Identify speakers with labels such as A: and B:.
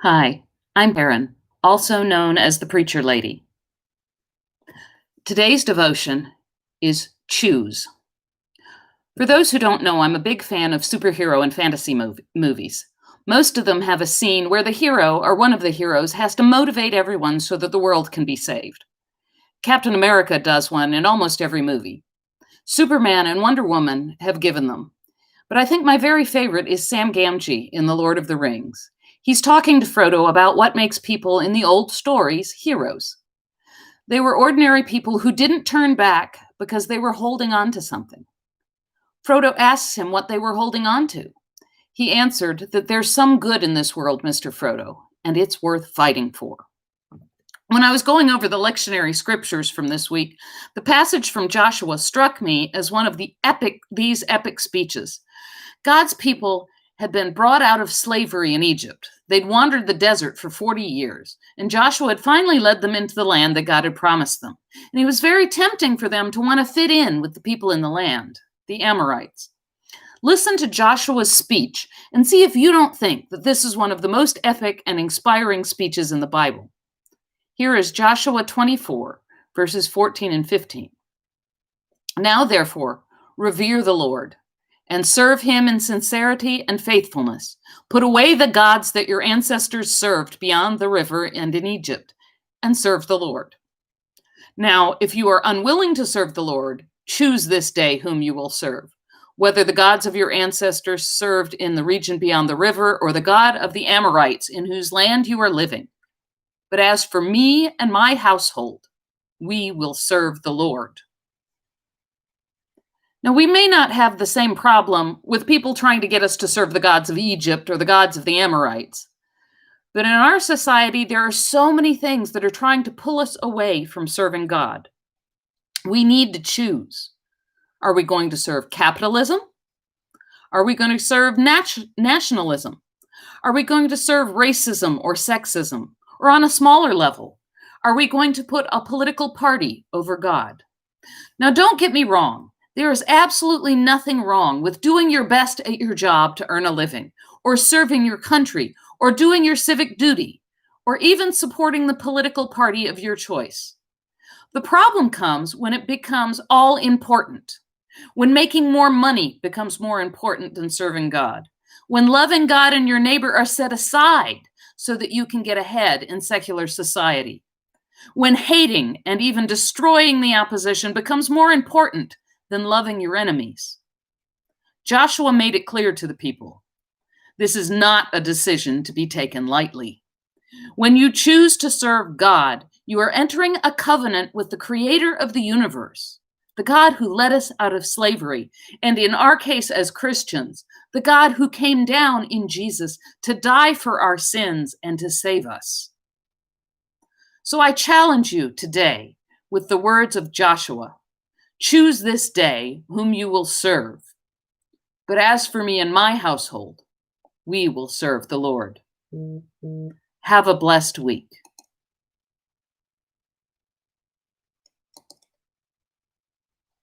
A: Hi, I'm Karen, also known as the Preacher Lady. Today's devotion is Choose. For those who don't know, I'm a big fan of superhero and fantasy movies. Most of them have a scene where the hero or one of the heroes has to motivate everyone so that the world can be saved. Captain America does one in almost every movie. Superman and Wonder Woman have given them. But I think my very favorite is Sam Gamgee in The Lord of the Rings. He's talking to Frodo about what makes people in the old stories heroes. They were ordinary people who didn't turn back because they were holding on to something. Frodo asks him what they were holding on to. He answered that there's some good in this world, Mr. Frodo, and it's worth fighting for. When I was going over the lectionary scriptures from this week, the passage from Joshua struck me as one of these epic speeches. God's people had been brought out of slavery in Egypt. They'd wandered the desert for 40 years, and Joshua had finally led them into the land that God had promised them. And it was very tempting for them to want to fit in with the people in the land, the Amorites. Listen to Joshua's speech and see if you don't think that this is one of the most epic and inspiring speeches in the Bible. Here is Joshua 24, verses 14 and 15. Now, therefore, revere the Lord and serve him in sincerity and faithfulness. Put away the gods that your ancestors served beyond the river and in Egypt, and serve the Lord. Now, if you are unwilling to serve the Lord, choose this day whom you will serve, whether the gods of your ancestors served in the region beyond the river or the God of the Amorites in whose land you are living. But as for me and my household, we will serve the Lord. Now, we may not have the same problem with people trying to get us to serve the gods of Egypt or the gods of the Amorites. But in our society, there are so many things that are trying to pull us away from serving God. We need to choose. Are we going to serve capitalism? Are we going to serve nationalism? Are we going to serve racism or sexism? Or on a smaller level, are we going to put a political party over God? Now, don't get me wrong. There is absolutely nothing wrong with doing your best at your job to earn a living, or serving your country, or doing your civic duty, or even supporting the political party of your choice. The problem comes when it becomes all important, when making more money becomes more important than serving God, when loving God and your neighbor are set aside so that you can get ahead in secular society, when hating and even destroying the opposition becomes more important than loving your enemies. Joshua made it clear to the people, this is not a decision to be taken lightly. When you choose to serve God, you are entering a covenant with the creator of the universe, the God who led us out of slavery, and in our case as Christians, the God who came down in Jesus to die for our sins and to save us. So I challenge you today with the words of Joshua. Choose this day whom you will serve. But as for me and my household, we will serve the Lord. Have a blessed week.